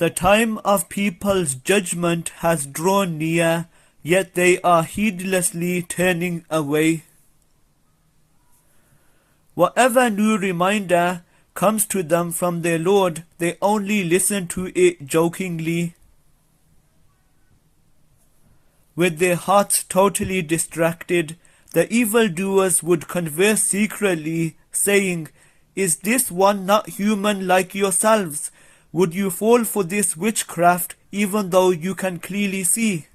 The time of people's judgment has drawn near, yet they are heedlessly turning away. Whatever new reminder comes to them from their Lord, they only listen to it jokingly, with their hearts totally distracted. The evildoers would converse secretly, saying, "Is this one not human like yourselves? Would you fall for this witchcraft, even though you can clearly see?"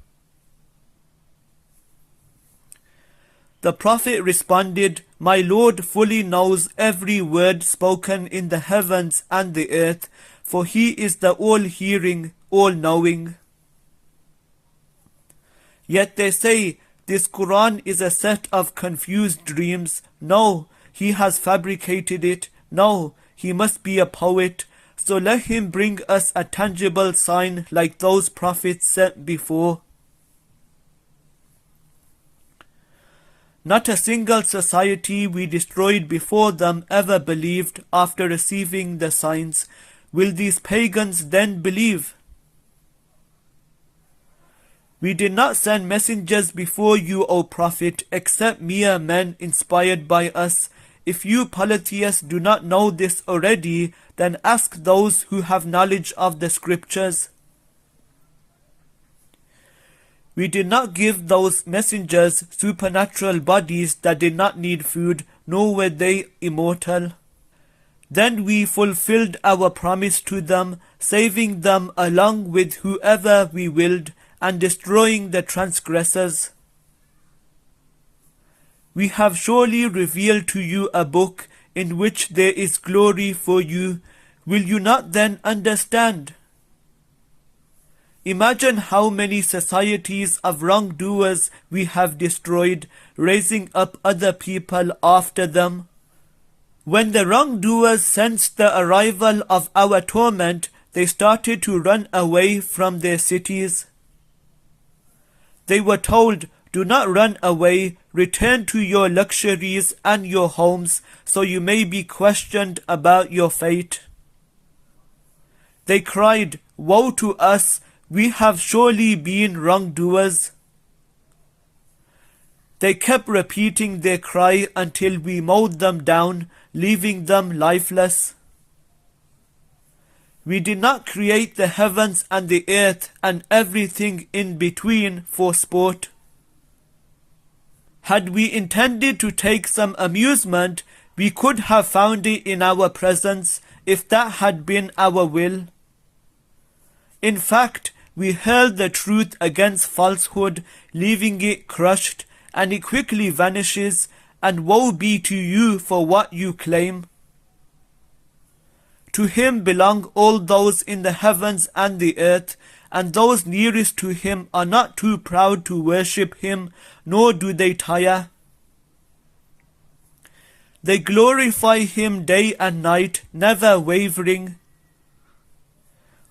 The Prophet responded, "My Lord fully knows every word spoken in the heavens and the earth, for He is the all-hearing, all-knowing." Yet they say, "This Quran is a set of confused dreams. No, he has fabricated it. No, he must be a poet. So let him bring us a tangible sign like those prophets sent before." Not a single society we destroyed before them ever believed after receiving the signs. Will these pagans then believe? We did not send messengers before you, O Prophet, except mere men inspired by us. If you polytheists do not know this already, then ask those who have knowledge of the scriptures. We did not give those messengers supernatural bodies that did not need food, nor were they immortal. Then we fulfilled our promise to them, saving them along with whoever we willed, and destroying the transgressors. We have surely revealed to you a book in which there is glory for you. Will you not then understand? Imagine how many societies of wrongdoers we have destroyed, raising up other people after them. When the wrongdoers sensed the arrival of our torment, they started to run away from their cities. They were told, "Do not run away, return to your luxuries and your homes, so you may be questioned about your fate." They cried, "Woe to us, we have surely been wrongdoers." They kept repeating their cry until we mowed them down, leaving them lifeless. We did not create the heavens and the earth and everything in between for sport. Had we intended to take some amusement, we could have found it in our presence if that had been our will. In fact, we hurled the truth against falsehood, leaving it crushed, and it quickly vanishes, and woe be to you for what you claim. To him belong all those in the heavens and the earth, and those nearest to him are not too proud to worship him, nor do they tire. They glorify him day and night, never wavering.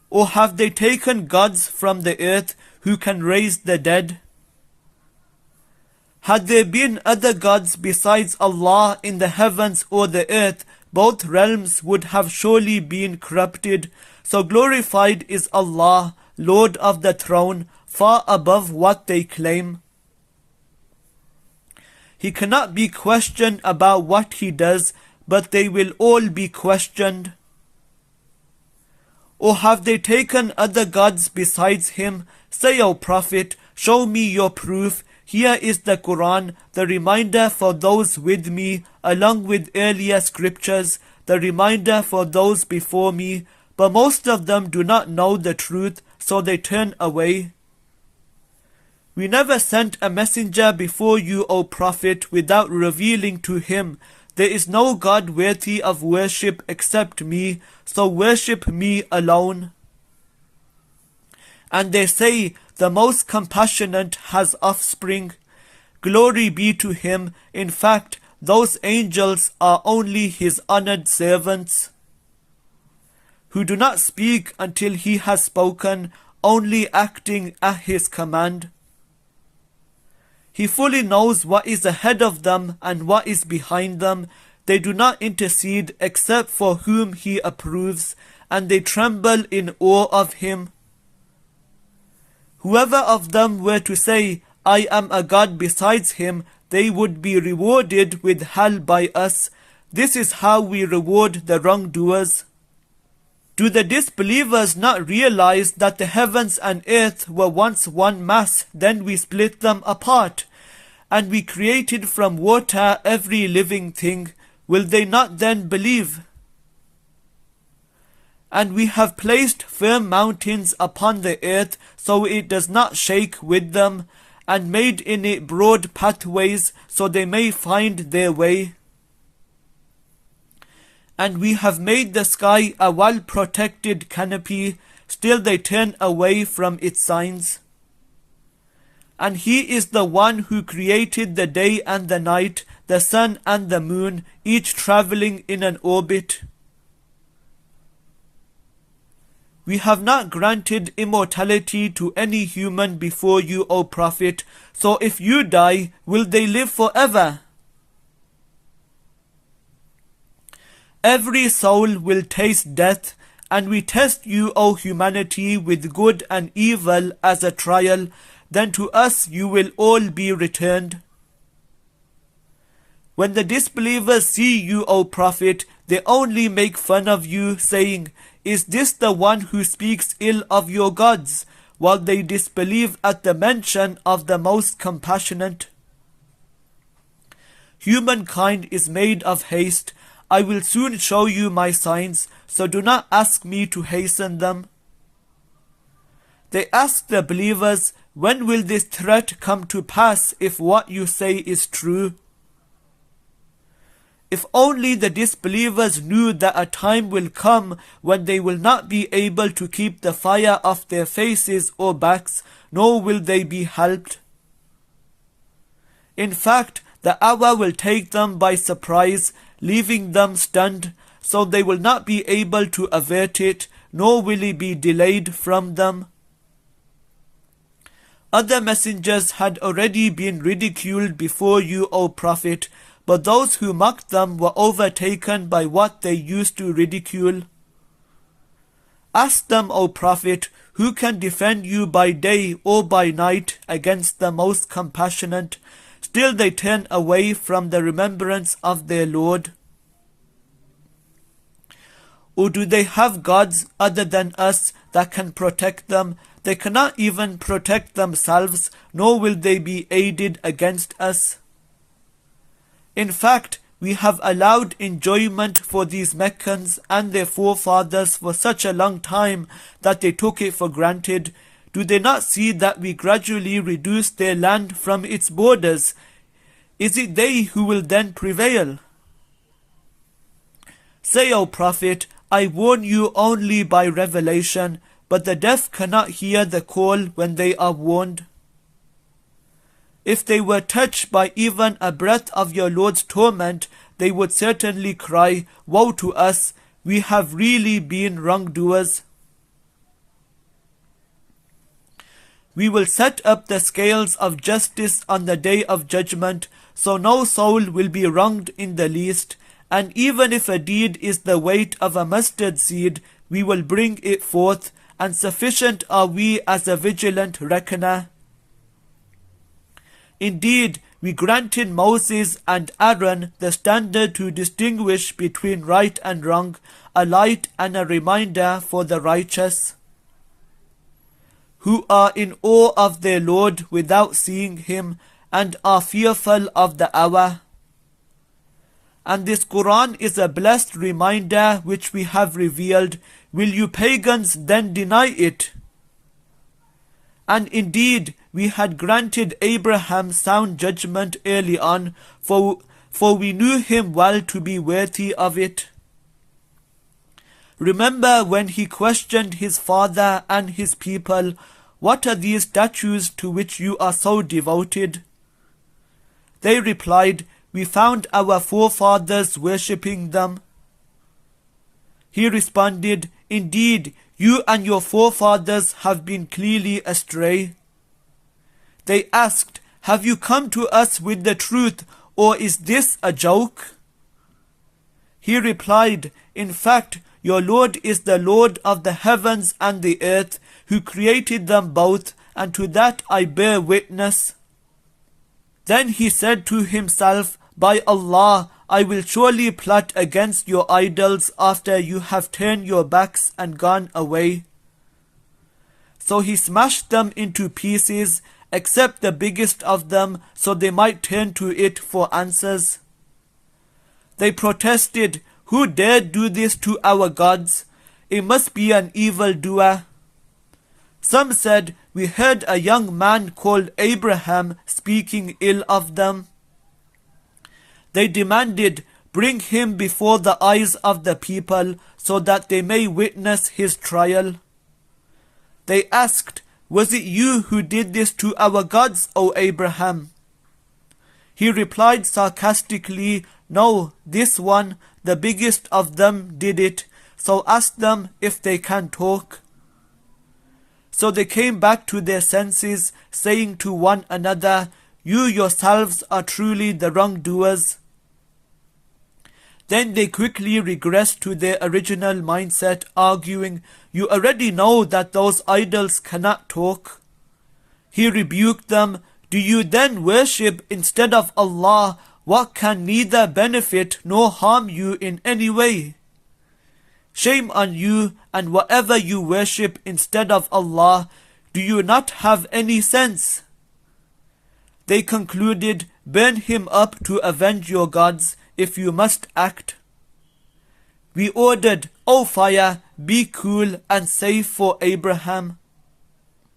Or have they taken gods from the earth who can raise the dead? Had there been other gods besides Allah in the heavens or the earth, both realms would have surely been corrupted. So glorified is Allah, Lord of the throne, far above what they claim. He cannot be questioned about what he does, but they will all be questioned. Or have they taken other gods besides him? Say, O Prophet, show me your proof. Here is the Quran, the reminder for those with me, along with earlier scriptures, the reminder for those before me. But most of them do not know the truth, so they turn away. We never sent a messenger before you, O Prophet, without revealing to him, "There is no God worthy of worship except me, so worship me alone." And they say, "The most compassionate has offspring." Glory be to him. In fact, those angels are only his honored servants, who do not speak until he has spoken, only acting at his command. He fully knows what is ahead of them and what is behind them. They do not intercede except for whom he approves, and they tremble in awe of him. Whoever of them were to say, I am a god besides him, they would be rewarded with hell by us. This is how we reward the wrongdoers. Do the disbelievers not realize that the heavens and earth were once one mass, then we split them apart, and we created from water every living thing? Will they not then believe? And we have placed firm mountains upon the earth, so it does not shake with them, and made in it broad pathways, so they may find their way. And we have made the sky a well-protected canopy, still they turn away from its signs. And he is the one who created the day and the night, the sun and the moon, each traveling in an orbit. We have not granted immortality to any human before you, O Prophet, so if you die, will they live forever? Every soul will taste death, and we test you, O humanity, with good and evil as a trial, then to us you will all be returned. When the disbelievers see you, O Prophet, they only make fun of you, saying, Is this the one who speaks ill of your gods? While they disbelieve at the mention of the most compassionate. Humankind is made of haste. I will soon show you my signs, so do not ask me to hasten them. They ask the believers, when will this threat come to pass if what you say is true? If only the disbelievers knew that a time will come when they will not be able to keep the fire off their faces or backs, nor will they be helped. In fact, the hour will take them by surprise, leaving them stunned, so they will not be able to avert it, nor will it be delayed from them. Other messengers had already been ridiculed before you, O Prophet, but those who mocked them were overtaken by what they used to ridicule. Ask them, O Prophet, who can defend you by day or by night against the most compassionate? Still they turn away from the remembrance of their Lord. Or do they have gods other than us that can protect them? They cannot even protect themselves, nor will they be aided against us. In fact, we have allowed enjoyment for these Meccans and their forefathers for such a long time that they took it for granted. Do they not see that we gradually reduce their land from its borders? Is it they who will then prevail? Say, O Prophet, I warn you only by revelation, but the deaf cannot hear the call when they are warned. If they were touched by even a breath of your Lord's torment, they would certainly cry, Woe to us! We have really been wrongdoers. We will set up the scales of justice on the day of judgment, so no soul will be wronged in the least, and even if a deed is the weight of a mustard seed, we will bring it forth, and sufficient are we as a vigilant reckoner. Indeed, we granted Moses and Aaron the standard to distinguish between right and wrong, a light and a reminder for the righteous, who are in awe of their Lord without seeing him, and are fearful of the hour. And this Quran is a blessed reminder which we have revealed. Will you pagans then deny it? And indeed, we had granted Abraham sound judgment early on, for we knew him well to be worthy of it. Remember when he questioned his father and his people, What are these statues to which you are so devoted? They replied, We found our forefathers worshipping them. He responded, Indeed, you and your forefathers have been clearly astray. They asked, Have you come to us with the truth, or is this a joke? He replied, In fact, Your Lord is the Lord of the heavens and the earth, who created them both, and to that I bear witness." Then he said to himself, "By Allah, I will surely plot against your idols after you have turned your backs and gone away." So he smashed them into pieces, except the biggest of them, so they might turn to it for answers. They protested, "Who dared do this to our gods? It must be an evildoer." Some said, "We heard a young man called Abraham speaking ill of them." They demanded, "Bring him before the eyes of the people, so that they may witness his trial." They asked, "Was it you who did this to our gods, O Abraham?" He replied sarcastically, "No, this one, the biggest of them, did it, so ask them if they can talk." So they came back to their senses, saying to one another, "You yourselves are truly the wrongdoers." Then they quickly regressed to their original mindset, arguing, "You already know that those idols cannot talk." He rebuked them, "Do you then worship instead of Allah what can neither benefit nor harm you in any way? Shame on you, and whatever you worship instead of Allah, do you not have any sense?" They concluded, "Burn him up to avenge your gods, if you must act." We ordered, "O fire, be cool and safe for Abraham."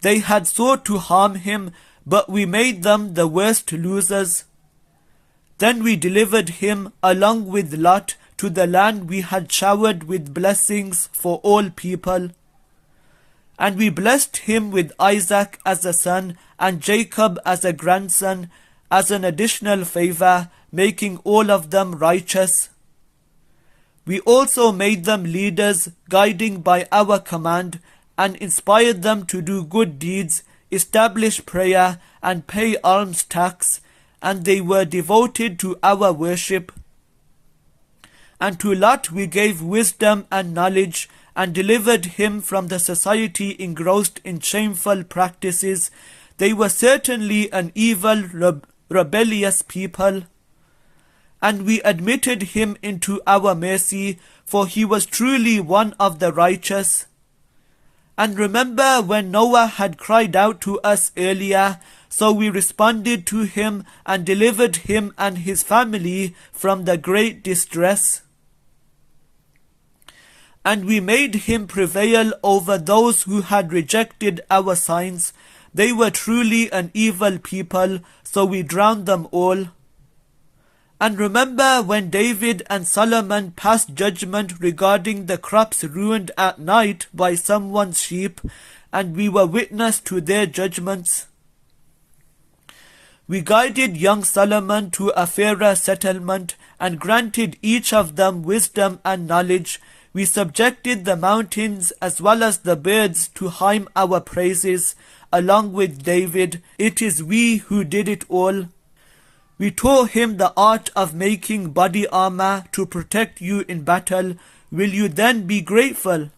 They had sought to harm him, but we made them the worst losers. Then we delivered him, along with Lot, to the land we had showered with blessings for all people. And we blessed him with Isaac as a son, and Jacob as a grandson, as an additional favor, making all of them righteous. We also made them leaders, guiding by our command, and inspired them to do good deeds, establish prayer, and pay alms tax, and they were devoted to our worship. And to Lot we gave wisdom and knowledge, and delivered him from the society engrossed in shameful practices. They were certainly an evil, rebellious people. And we admitted him into our mercy, for he was truly one of the righteous. And remember when Noah had cried out to us earlier, so we responded to him and delivered him and his family from the great distress. And we made him prevail over those who had rejected our signs. They were truly an evil people, so we drowned them all. And remember when David and Solomon passed judgment regarding the crops ruined at night by someone's sheep, and we were witness to their judgments. We guided young Solomon to a fairer settlement, and granted each of them wisdom and knowledge. We subjected the mountains as well as the birds to hymn our praises, along with David. It is we who did it all. We taught him the art of making body armor to protect you in battle. Will you then be grateful?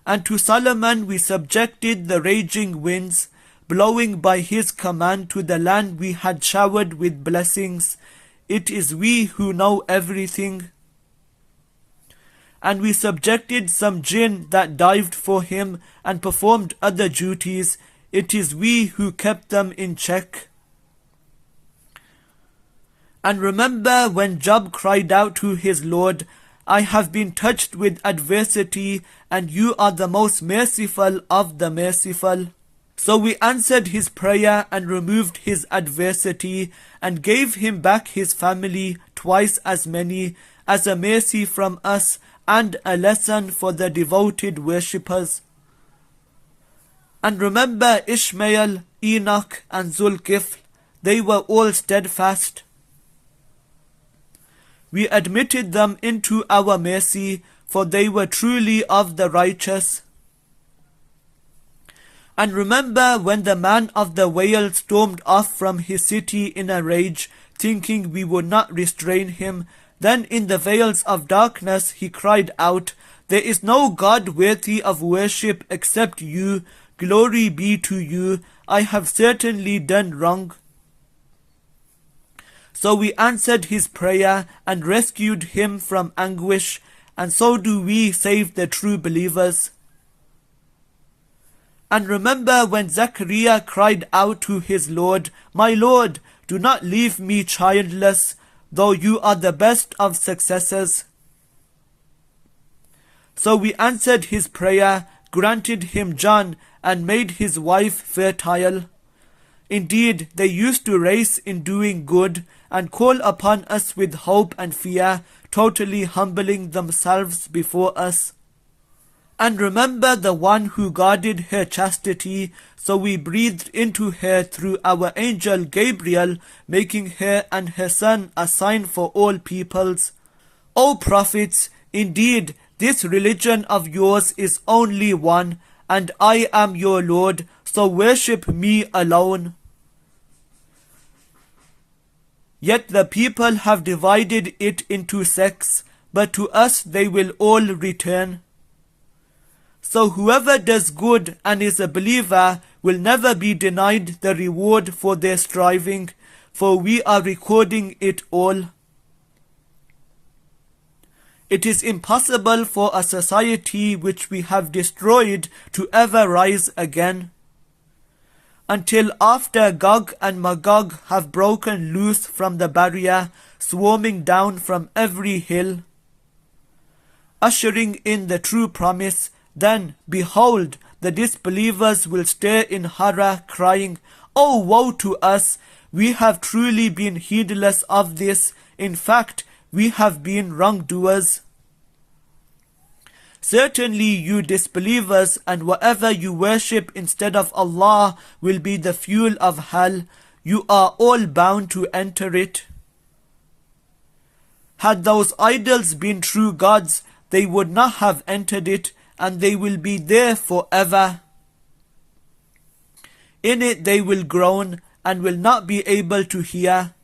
And to Solomon we subjected the raging winds, blowing by his command to the land we had showered with blessings. It is we who know everything. And we subjected some jinn that dived for him and performed other duties. It is we who kept them in check. And remember when Job cried out to his Lord, I have been touched with adversity, and you are the most merciful of the merciful. So we answered his prayer and removed his adversity, and gave him back his family twice as many, as a mercy from us and a lesson for the devoted worshippers. And remember Ishmael, Enoch, and Zulkifl, they were all steadfast. We admitted them into our mercy, for they were truly of the righteous. And remember when the man of the whale stormed off from his city in a rage, thinking we would not restrain him. Then in the veils of darkness he cried out, "There is no God worthy of worship except you. Glory be to you. I have certainly done wrong." So we answered his prayer and rescued him from anguish, and so do we save the true believers. And remember when Zechariah cried out to his Lord, "My Lord, do not leave me childless, though you are the best of successors." So we answered his prayer, granted him John, and made his wife fertile. Indeed, they used to race in doing good, and call upon us with hope and fear, totally humbling themselves before us. And remember the one who guarded her chastity, so we breathed into her through our angel Gabriel, making her and her son a sign for all peoples. O prophets, indeed, this religion of yours is only one, and I am your Lord, so worship me alone. Yet the people have divided it into sects, but to us they will all return. So whoever does good and is a believer will never be denied the reward for their striving, for we are recording it all. It is impossible for a society which we have destroyed to ever rise again, until after Gog and Magog have broken loose from the barrier, swarming down from every hill, ushering in the true promise. Then, behold, the disbelievers will stare in horror, crying, "Oh, woe to us! We have truly been heedless of this. In fact, we have been wrongdoers." Certainly you disbelievers and whatever you worship instead of Allah will be the fuel of hell. You are all bound to enter it. Had those idols been true gods, they would not have entered it, and they will be there forever. In it they will groan and will not be able to hear.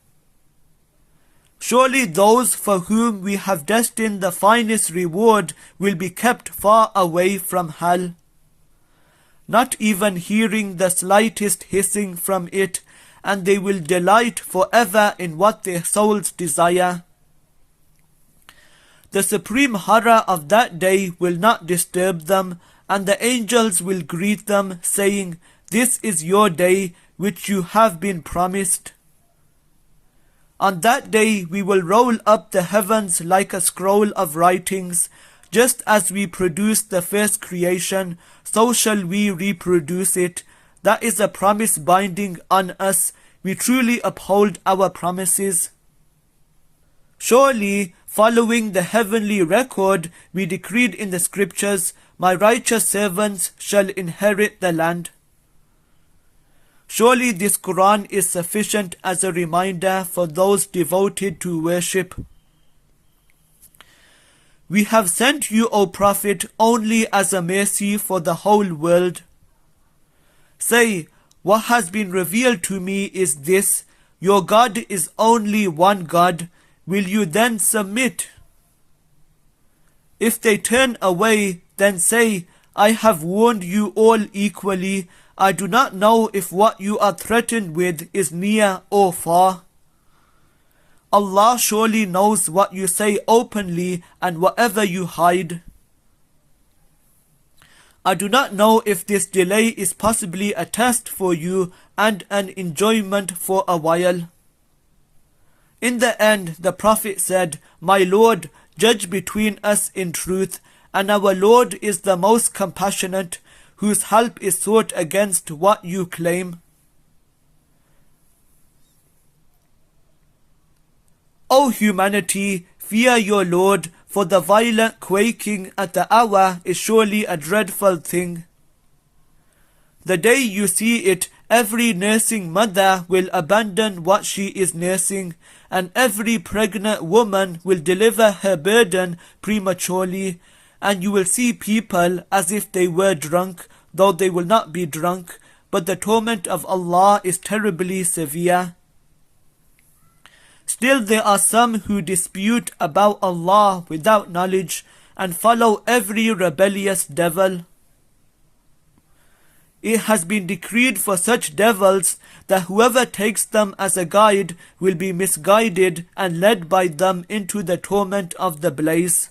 Surely those for whom we have destined the finest reward will be kept far away from hell, not even hearing the slightest hissing from it, and they will delight forever in what their souls desire. The supreme horror of that day will not disturb them, and the angels will greet them, saying, "This is your day, which you have been promised." On that day we will roll up the heavens like a scroll of writings. Just as we produced the first creation, so shall we reproduce it. That is a promise binding on us. We truly uphold our promises. Surely, following the heavenly record, we decreed in the scriptures, "My righteous servants shall inherit the land." Surely this Quran is sufficient as a reminder for those devoted to worship. We have sent you, O Prophet, only as a mercy for the whole world. Say, what has been revealed to me is this: your God is only one God. Will you then submit? If they turn away, then say, "I have warned you all equally. I do not know if what you are threatened with is near or far." Allah surely knows what you say openly and whatever you hide. I do not know if this delay is possibly a test for you and an enjoyment for a while. In the end, the Prophet said, "My Lord, judge between us in truth, and our Lord is the most compassionate, whose help is sought against what you claim." O humanity, fear your Lord, for the violent quaking at the hour is surely a dreadful thing. The day you see it, every nursing mother will abandon what she is nursing, and every pregnant woman will deliver her burden prematurely, and you will see people as if they were drunk, though they will not be drunk, but the torment of Allah is terribly severe. Still there are some who dispute about Allah without knowledge and follow every rebellious devil. It has been decreed for such devils that whoever takes them as a guide will be misguided and led by them into the torment of the blaze.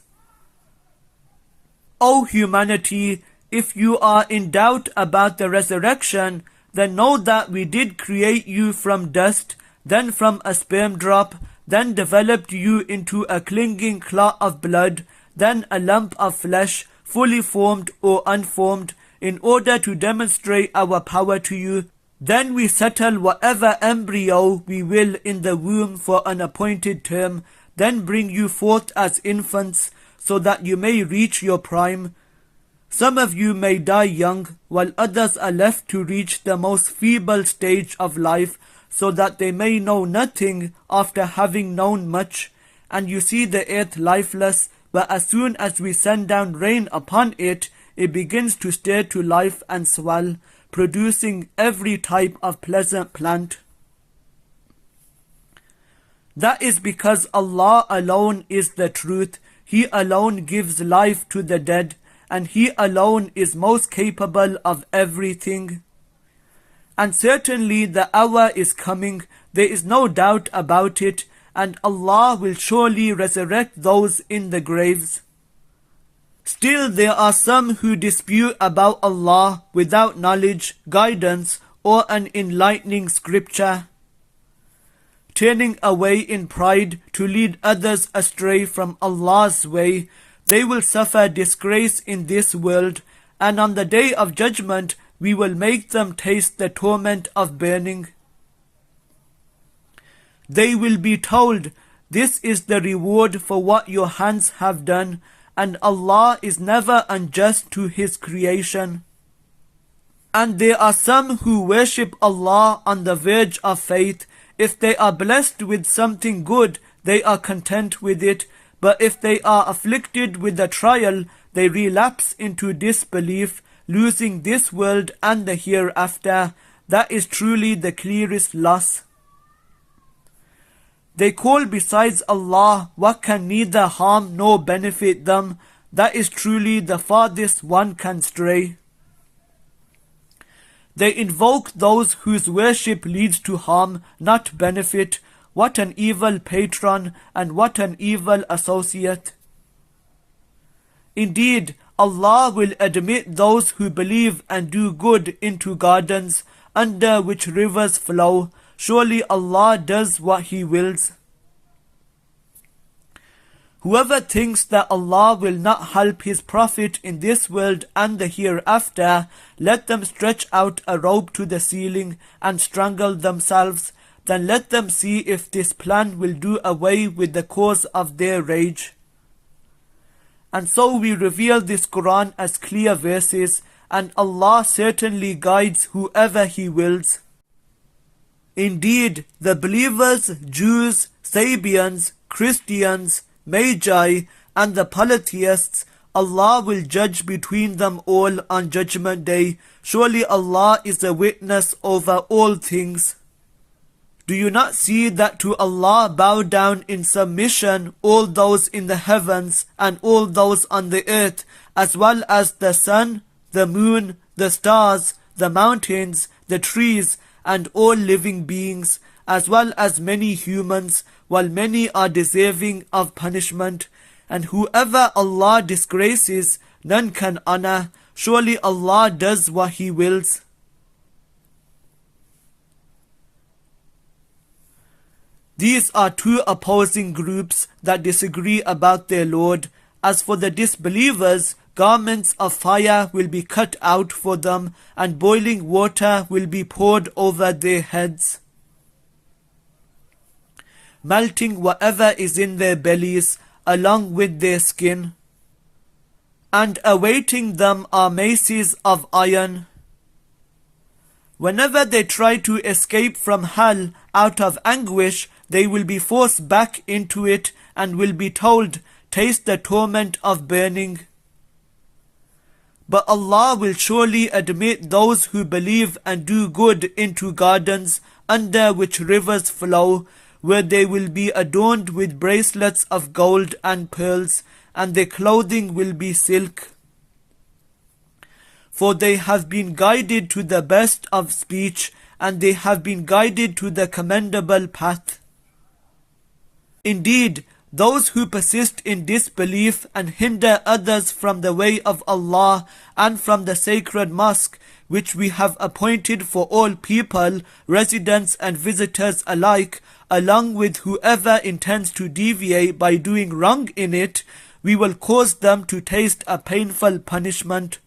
O humanity, if you are in doubt about the resurrection, then know that we did create you from dust, then from a sperm drop, then developed you into a clinging clot of blood, then a lump of flesh, fully formed or unformed, in order to demonstrate our power to you. Then we settle whatever embryo we will in the womb for an appointed term, then bring you forth as infants, so that you may reach your prime. Some of you may die young, while others are left to reach the most feeble stage of life, so that they may know nothing after having known much. And you see the earth lifeless, but as soon as we send down rain upon it, it begins to stir to life and swell, producing every type of pleasant plant. That is because Allah alone is the truth. He alone gives life to the dead, and He alone is most capable of everything. And certainly the hour is coming, there is no doubt about it, and Allah will surely resurrect those in the graves. Still there are some who dispute about Allah without knowledge, guidance, or an enlightening scripture, turning away in pride to lead others astray from Allah's way. They will suffer disgrace in this world, and on the day of judgment we will make them taste the torment of burning. They will be told, "This is the reward for what your hands have done," and Allah is never unjust to His creation. And there are some who worship Allah on the verge of faith. If they are blessed with something good, they are content with it, but if they are afflicted with a trial, they relapse into disbelief, losing this world and the hereafter. That is truly the clearest loss. They call besides Allah what can neither harm nor benefit them. That is truly the farthest one can stray. They invoke those whose worship leads to harm, not benefit. What an evil patron and what an evil associate. Indeed, Allah will admit those who believe and do good into gardens under which rivers flow. Surely Allah does what He wills. Whoever thinks that Allah will not help his Prophet in this world and the hereafter, let them stretch out a rope to the ceiling and strangle themselves. Then let them see if this plan will do away with the cause of their rage. And so we reveal this Quran as clear verses, and Allah certainly guides whoever He wills. Indeed, the believers, Jews, Sabians, Christians, Magi, and the polytheists, Allah will judge between them all on Judgment Day. Surely Allah is a witness over all things. Do you not see that to Allah bow down in submission all those in the heavens and all those on the earth, as well as the sun, the moon, the stars, the mountains, the trees, and all living beings, as well as many humans, while many are deserving of punishment? And whoever Allah disgraces, none can honor. Surely Allah does what He wills. These are two opposing groups that disagree about their Lord. As for the disbelievers, garments of fire will be cut out for them, and boiling water will be poured over their heads, melting whatever is in their bellies, along with their skin. And awaiting them are maces of iron. Whenever they try to escape from hell out of anguish, they will be forced back into it and will be told, "Taste the torment of burning." But Allah will surely admit those who believe and do good into gardens under which rivers flow. where they will be adorned with bracelets of gold and pearls, and their clothing will be silk. For they have been guided to the best of speech, and they have been guided to the commendable path. Indeed, those who persist in disbelief and hinder others from the way of Allah and from the sacred mosque, which we have appointed for all people, residents and visitors alike, along with whoever intends to deviate by doing wrong in it, we will cause them to taste a painful punishment.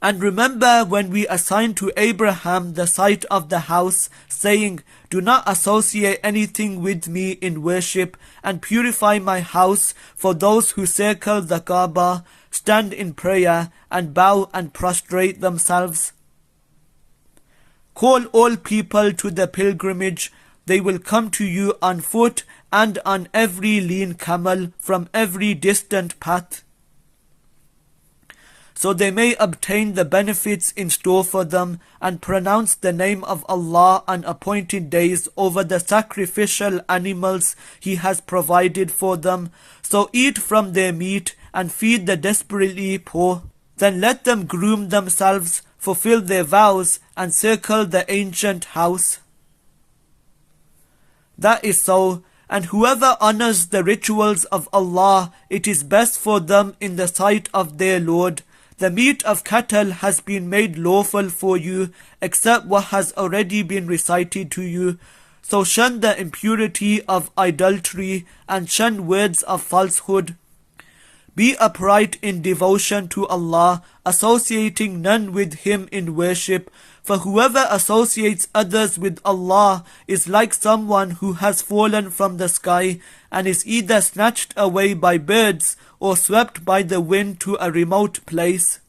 And remember when we assigned to Abraham the site of the house, saying, "Do not associate anything with me in worship, and purify my house for those who circle the Kaaba, stand in prayer, and bow and prostrate themselves." Call all people to the pilgrimage. They will come to you on foot and on every lean camel from every distant path, so they may obtain the benefits in store for them and pronounce the name of Allah on appointed days over the sacrificial animals He has provided for them. So eat from their meat and feed the desperately poor. Then let them groom themselves, fulfill their vows, and circle the ancient house. That is so, and whoever honors the rituals of Allah, it is best for them in the sight of their Lord. The meat of cattle has been made lawful for you, except what has already been recited to you. So shun the impurity of idolatry and shun words of falsehood. Be upright in devotion to Allah, associating none with Him in worship. For whoever associates others with Allah is like someone who has fallen from the sky and is either snatched away by birds or swept by the wind to a remote place.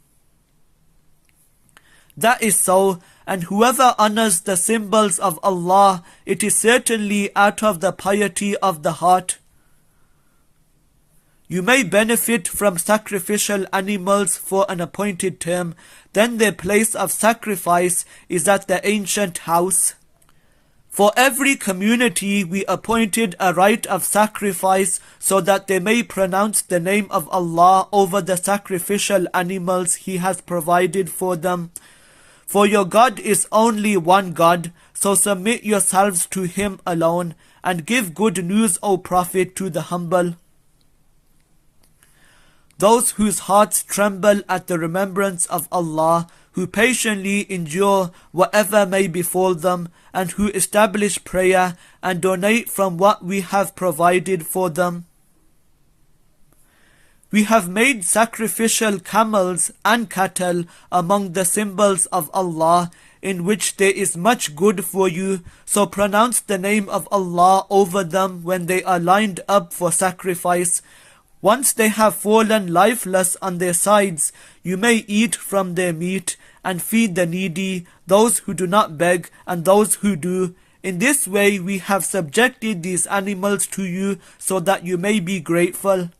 That is so, and whoever honors the symbols of Allah, it is certainly out of the piety of the heart. You may benefit from sacrificial animals for an appointed term, then their place of sacrifice is at the ancient house. For every community we appointed a rite of sacrifice so that they may pronounce the name of Allah over the sacrificial animals He has provided for them. For your God is only one God, so submit yourselves to Him alone, and give good news, O Prophet, to the humble. Those whose hearts tremble at the remembrance of Allah, who patiently endure whatever may befall them, and who establish prayer and donate from what we have provided for them. We have made sacrificial camels and cattle among the symbols of Allah, in which there is much good for you, so pronounce the name of Allah over them when they are lined up for sacrifice. Once they have fallen lifeless on their sides, you may eat from their meat and feed the needy, those who do not beg and those who do. In this way we have subjected these animals to you so that you may be grateful.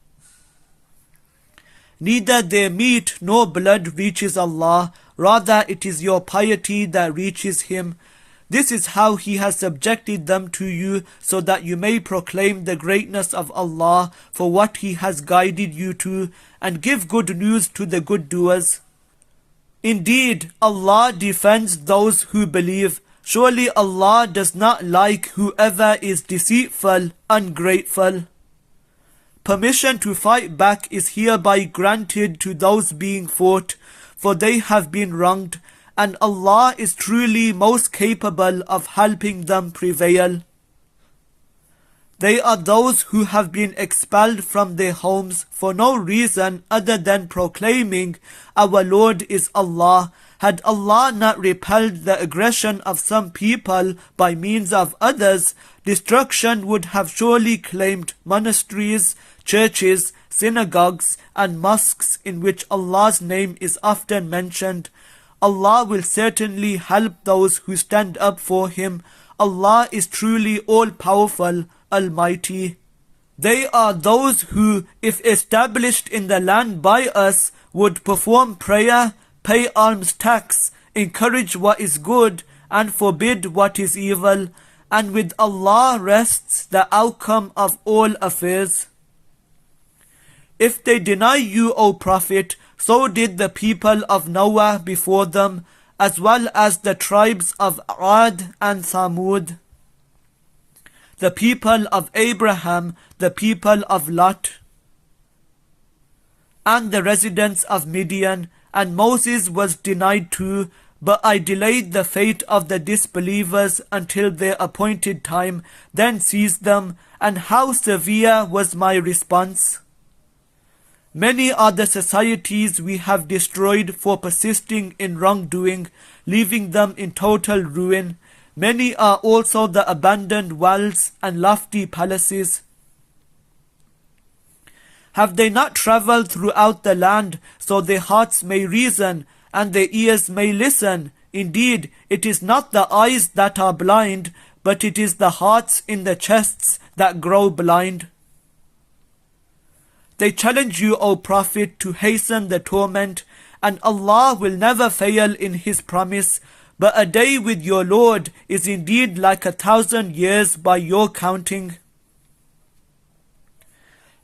Neither their meat nor blood reaches Allah, rather it is your piety that reaches Him. This is how He has subjected them to you, so that you may proclaim the greatness of Allah for what He has guided you to, and give good news to the good doers. Indeed, Allah defends those who believe. Surely Allah does not like whoever is deceitful, ungrateful. Permission to fight back is hereby granted to those being fought, for they have been wronged, and Allah is truly most capable of helping them prevail. They are those who have been expelled from their homes for no reason other than proclaiming, "Our Lord is Allah." Had Allah not repelled the aggression of some people by means of others, destruction would have surely claimed monasteries, churches, synagogues, and mosques in which Allah's name is often mentioned. Allah will certainly help those who stand up for Him. Allah is truly all-powerful, Almighty. They are those who, if established in the land by us, would perform prayer, pay alms tax, encourage what is good, and forbid what is evil, and with Allah rests the outcome of all affairs. If they deny you, O Prophet, so did the people of Noah before them, as well as the tribes of Ad and Thamud, the people of Abraham, the people of Lot, and the residents of Midian. And Moses was denied too, but I delayed the fate of the disbelievers until their appointed time, then seized them, and how severe was my response. Many are the societies we have destroyed for persisting in wrongdoing, leaving them in total ruin. Many are also the abandoned wells and lofty palaces. Have they not travelled throughout the land, so their hearts may reason, and their ears may listen? Indeed, it is not the eyes that are blind, but it is the hearts in the chests that grow blind. They challenge you, O Prophet, to hasten the torment, and Allah will never fail in His promise. But a day with your Lord is indeed like 1,000 years by your counting.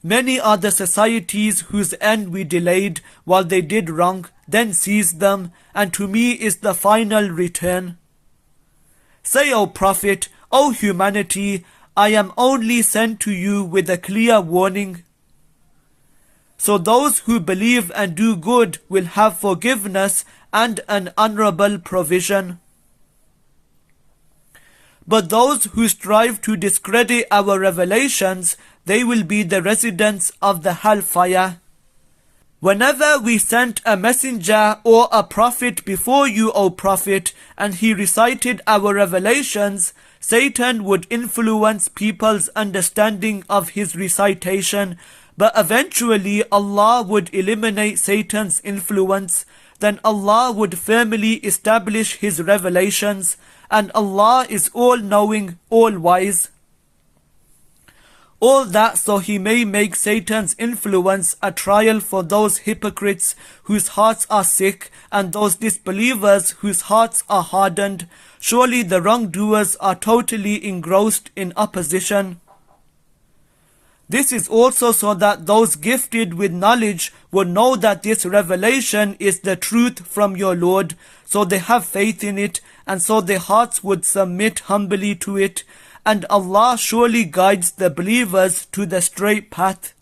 Many are the societies whose end we delayed while they did wrong, then seized them, and to me is the final return. Say, O Prophet, O humanity, I am only sent to you with a clear warning. So those who believe and do good will have forgiveness and an honorable provision. But those who strive to discredit our revelations, they will be the residents of the hellfire. Whenever we sent a messenger or a prophet before you, O Prophet, and he recited our revelations, Satan would influence people's understanding of his recitation, but eventually Allah would eliminate Satan's influence. Then Allah would firmly establish His revelations, and Allah is all-knowing, all-wise. All that so He may make Satan's influence a trial for those hypocrites whose hearts are sick, and those disbelievers whose hearts are hardened. Surely the wrongdoers are totally engrossed in opposition. This is also so that those gifted with knowledge will know that this revelation is the truth from your Lord, so they have faith in it, and so their hearts would submit humbly to it, and Allah surely guides the believers to the straight path.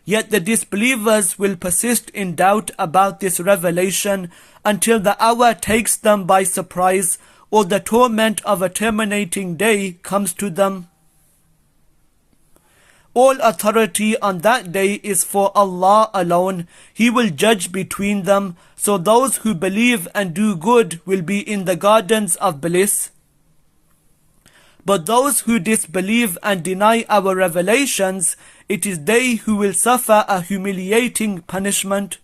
Yet the disbelievers will persist in doubt about this revelation until the hour takes them by surprise, or the torment of a terminating day comes to them. All authority on that day is for Allah alone. He will judge between them, so those who believe and do good will be in the gardens of bliss. But those who disbelieve and deny our revelations, it is they who will suffer a humiliating punishment.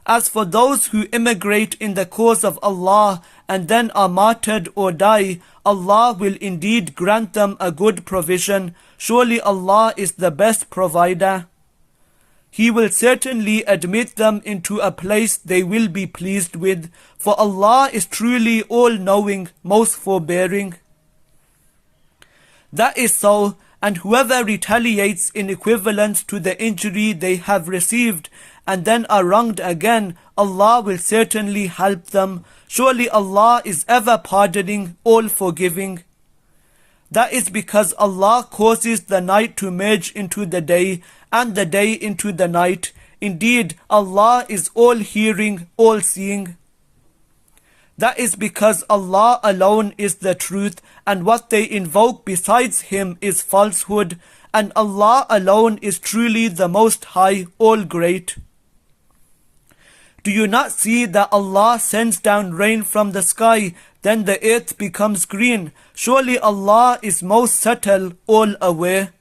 As for those who immigrate in the cause of Allah and then are martyred or die, Allah will indeed grant them a good provision. Surely Allah is the best provider. He will certainly admit them into a place they will be pleased with, for Allah is truly all-knowing, most forbearing. That is so, and whoever retaliates in equivalence to the injury they have received and then are wronged again, Allah will certainly help them. Surely Allah is ever pardoning, all forgiving. That is because Allah causes the night to merge into the day and the day into the night. Indeed, Allah is all hearing, all seeing. That is because Allah alone is the truth, and what they invoke besides Him is falsehood, and Allah alone is truly the Most High, all great. Do you not see that Allah sends down rain from the sky, then the earth becomes green? Surely Allah is most subtle, all aware.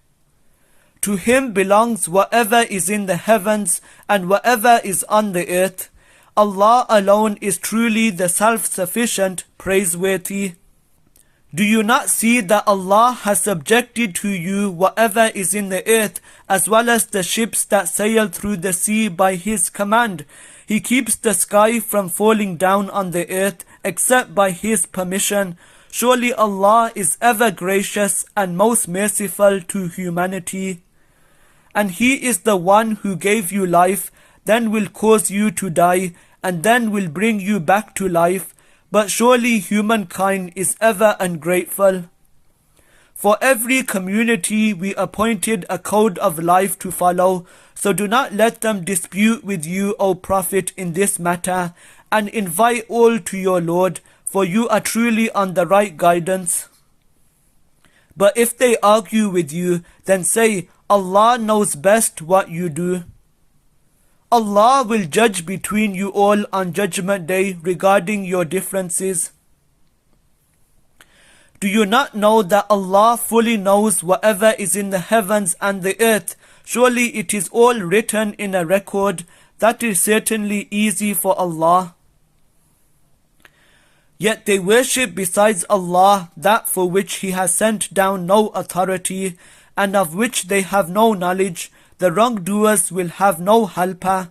To Him belongs whatever is in the heavens and whatever is on the earth. Allah alone is truly the self-sufficient, praiseworthy. Do you not see that Allah has subjected to you whatever is in the earth, as well as the ships that sail through the sea by His command? He keeps the sky from falling down on the earth except by His permission. Surely Allah is ever gracious and most merciful to humanity. And He is the one who gave you life, then will cause you to die, and then will bring you back to life. But surely humankind is ever ungrateful. For every community we appointed a code of life to follow, so do not let them dispute with you, O Prophet, in this matter, and invite all to your Lord, for you are truly on the right guidance. But if they argue with you, then say, Allah knows best what you do. Allah will judge between you all on Judgment Day regarding your differences. Do you not know that Allah fully knows whatever is in the heavens and the earth? Surely it is all written in a record. That is certainly easy for Allah. Yet they worship besides Allah that for which He has sent down no authority, and of which they have no knowledge. The wrongdoers will have no helper.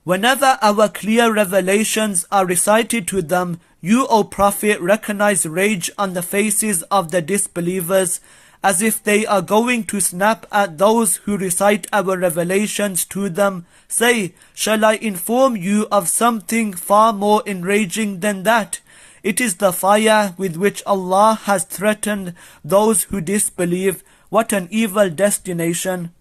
Whenever our clear revelations are recited to them, you, O Prophet, recognize rage on the faces of the disbelievers, as if they are going to snap at those who recite our revelations to them. Say, shall I inform you of something far more enraging than that? It is the fire with which Allah has threatened those who disbelieve. What an evil destination!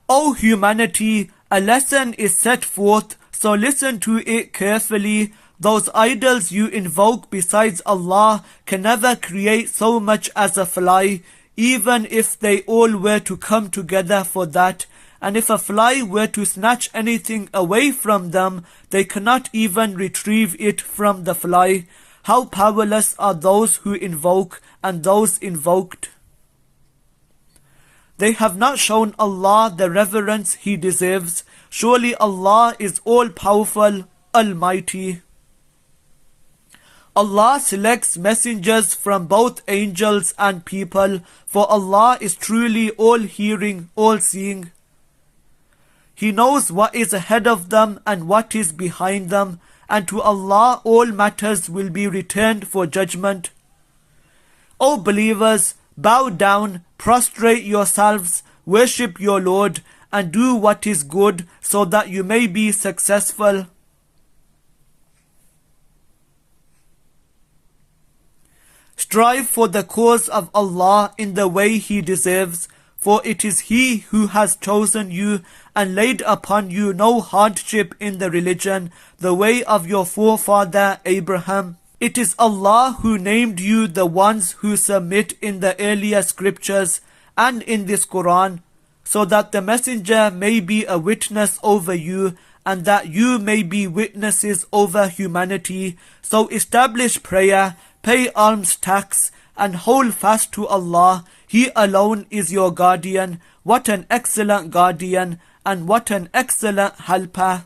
O humanity, a lesson is set forth, so listen to it carefully. Those idols you invoke besides Allah can never create so much as a fly, even if they all were to come together for that. And if a fly were to snatch anything away from them, they cannot even retrieve it from the fly. How powerless are those who invoke and those invoked! They have not shown Allah the reverence He deserves. Surely Allah is all-powerful, almighty. Allah selects messengers from both angels and people, for Allah is truly all-hearing, all-seeing. He knows what is ahead of them and what is behind them, and to Allah all matters will be returned for judgment. O believers, bow down, prostrate yourselves, worship your Lord, and do what is good, so that you may be successful. Strive for the cause of Allah in the way He deserves, for it is He who has chosen you and laid upon you no hardship in the religion, the way of your forefather Abraham. It is Allah who named you the ones who submit in the earlier scriptures and in this Quran, so that the messenger may be a witness over you, and that you may be witnesses over humanity. So establish prayer, pay alms tax, and hold fast to Allah. He alone is your guardian. What an excellent guardian, and what an excellent helper!